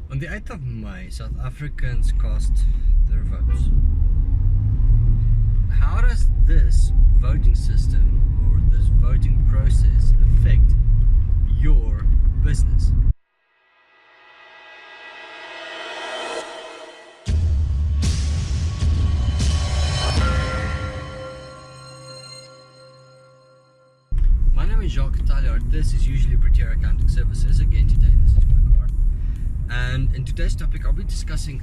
On the 8th of May, South Africans cast their votes. How does this voting system or this voting process affect your business? My name is Jacques Taljaard. This is usually Practitioner Accounting Services. Again, today this is my car. And in today's topic, I'll be discussing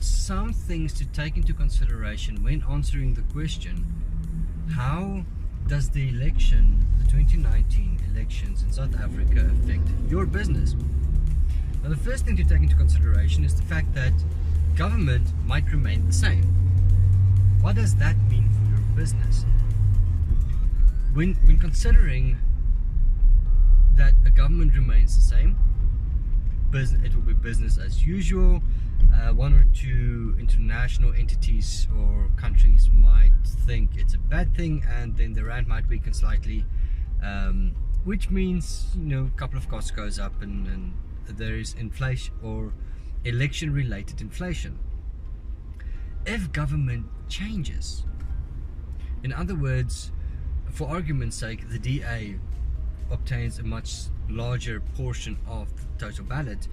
some things to take into consideration when answering the question, how does the election, the 2019 elections in South Africa, affect your business? Now, the first thing to take into consideration is the fact that government might remain the same. What does that mean for your business? When considering that a government remains the same, it will be business as usual. One or two international entities or countries might think it's a bad thing, and then the rand might weaken slightly, which means, a couple of costs goes up, and there is inflation or election-related inflation. If government changes, in other words, for argument's sake, the DA obtains a much larger portion of the total ballot,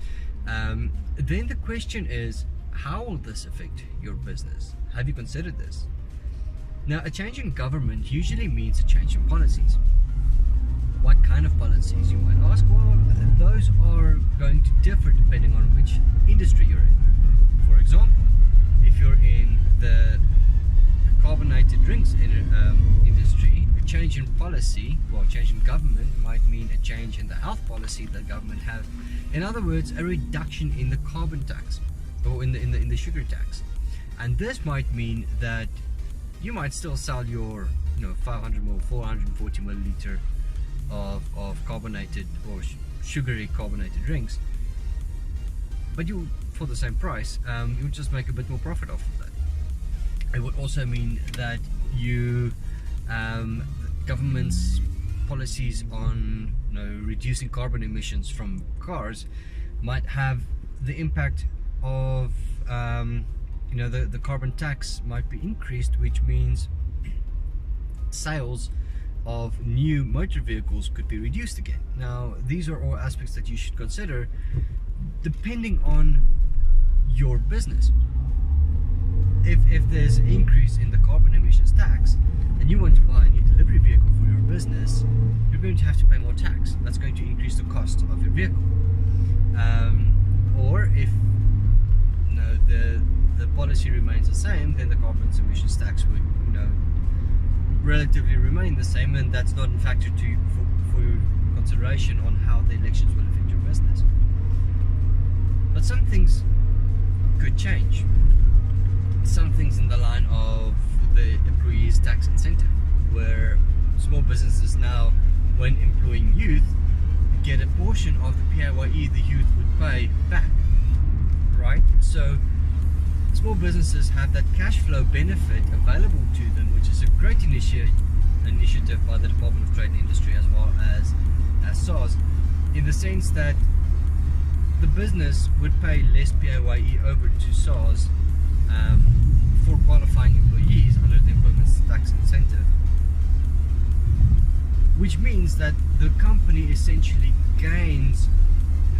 then the question is, how will this affect your business? Have you considered this? Now, a change in government usually means a change in policies. What kind of policies, you might ask? Well, those are going to differ depending on which industry you're in. For example, if you're in the carbonated drinks industry, a change in policy, well, change in government might mean a change in the health policy that government have. In other words, a reduction in the carbon tax or in the sugar tax. And this might mean that you might still sell your 500 ml, 440 milliliter of carbonated or sugary carbonated drinks, but you, for the same price, you would just make a bit more profit off of that. It would also mean that government's policies on reducing carbon emissions from cars might have the impact of the carbon tax might be increased, which means sales of new motor vehicles could be reduced again. Now, these are all aspects that you should consider depending on your business. If there's an increase in the carbon emissions tax and you want to buy a new delivery vehicle for your business, you're going to have to pay more tax. That's going to increase the cost of your vehicle. Or if the policy remains the same, then the carbon emissions tax would relatively remain the same, and that's not in factor for your consideration on how the elections will affect your business. But some things could change. Some things in the line of the employees' tax incentive, where small businesses now, when employing youth, get a portion of the PAYE the youth would pay back, right? So small businesses have that cash flow benefit available to them, which is a great initiative by the Department of Trade and Industry as well as SARS, in the sense that the business would pay less PAYE over to SARS for qualifying employees under the employment tax incentive, which means that the company essentially gains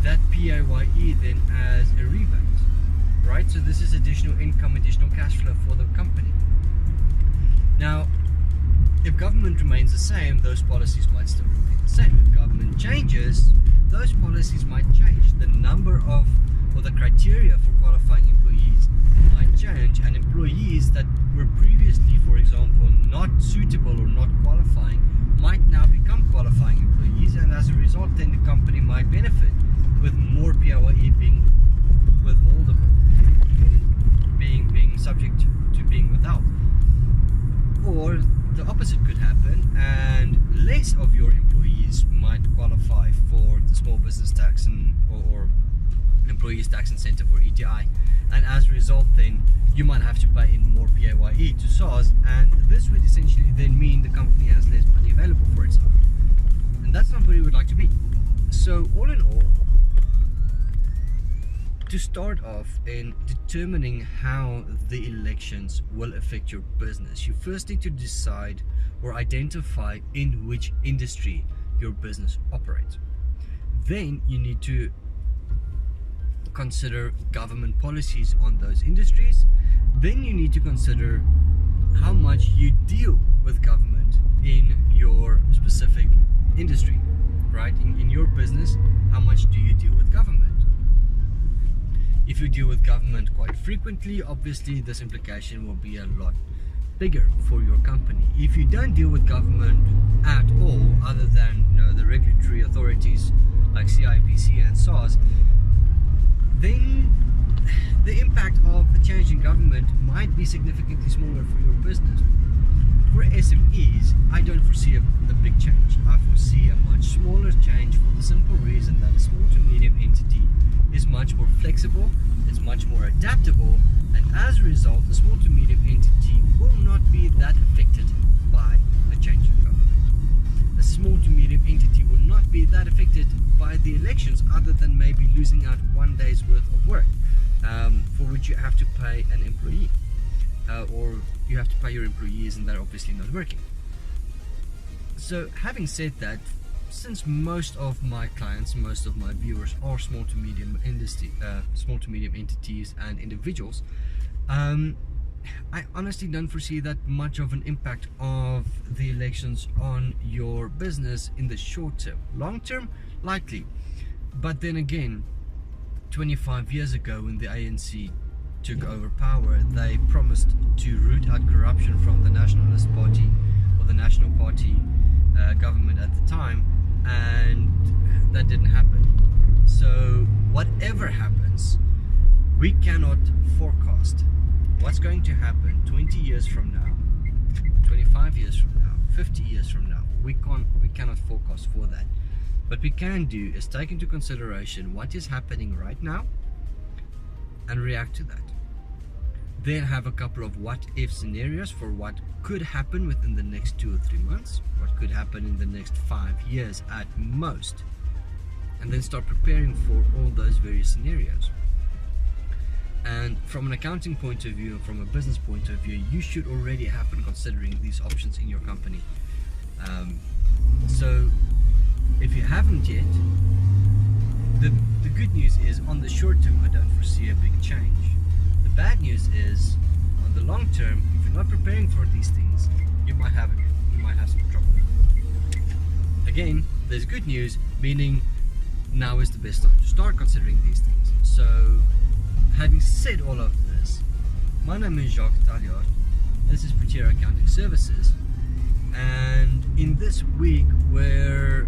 that PAYE then as a rebate, right? So this is additional income, additional cash flow for the company. Now, if government remains the same, those policies might still remain the same. If government changes, those policies might change. The number of, or the criteria for qualifying employees might change, and employees that were previously, for example, not suitable or not qualifying might now become qualifying employees, and as a result then the company might benefit with more PAYE being withholdable, being subject to being without. Or the opposite could happen, and less of your employees might qualify for the small business tax or employees tax incentive or ETI, and as a result then you might have to pay in more PAYE to SARS, and this would essentially then mean the company has less money available for itself, and that's not where you would like to be. So all in all, to start off in determining how the elections will affect your business, you first need to decide or identify in which industry your business operates. Then you need to consider government policies on those industries. Then you need to consider how much you deal with government in your specific industry, right? In your business, how much do you deal with government? If you deal with government quite frequently, obviously this implication will be a lot bigger for your company. If you don't deal with government at all, other than the regulatory authorities like CIPC and SARS, then the impact of a change in government might be significantly smaller for your business. For SMEs, I don't foresee a big change. I foresee a much smaller change for the simple reason that a small to medium entity is much more flexible, it's much more adaptable, and as a result, the small to medium entity will not be that affected by a change in government. A small to medium entity will not be that affected by the elections, other than maybe losing out 1 day's worth of work, for which you have to pay an employee, or you have to pay your employees, and they're obviously not working. So having said that, since most of my clients, most of my viewers are small to medium entities and individuals, I honestly don't foresee that much of an impact of the elections on your business in the short term. Long term, likely. But then again, 25 years ago when the ANC took over power, they promised to root out corruption from the Nationalist Party, or the National Party government at the time, and that didn't happen. So whatever happens, we cannot forecast what's going to happen 20 years from now, 25 years from now, 50 years from now. We cannot forecast for that. What we can do is take into consideration what is happening right now and react to that. Then have a couple of what if scenarios for what could happen within the next 2 or 3 months, what could happen in the next 5 years at most, and then start preparing for all those various scenarios. And from an accounting point of view and from a business point of view, you should already have been considering these options in your company. So if you haven't yet, the good news is on the short term I don't foresee a big change. The bad news is on the long term, if you're not preparing for these things, you might have some trouble. Again, there's good news, meaning now is the best time to start considering these things. So having said all of this, my name is Jacques Taljaard. This is Practitioner Accounting Services, and in this week where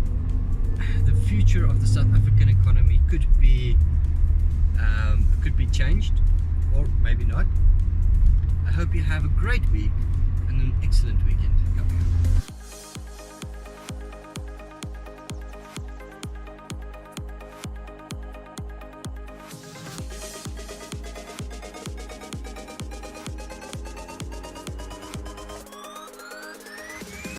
the future of the South African economy could be changed, or maybe not, I hope you have a great week and an excellent weekend coming up.